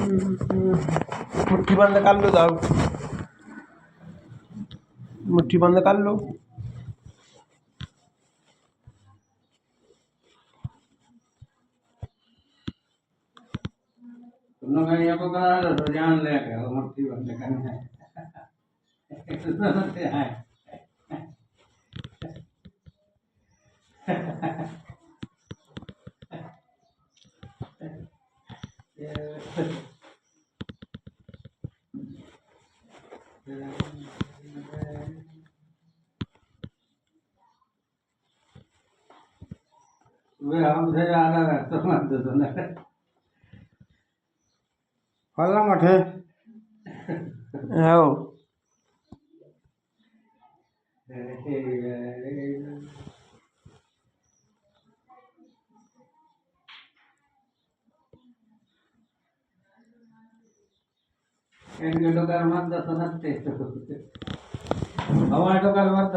मुट्ठी बंद कर लो साहब, मुट्ठी बंद कर लो। तुमने को कहा तो जान ले के मुट्ठी बंद करना है। वे हमसे ज्यादा व्यस्त मत सुना फलना मठे आओ इनके तो कर मत सुनते हमारे तो कर मत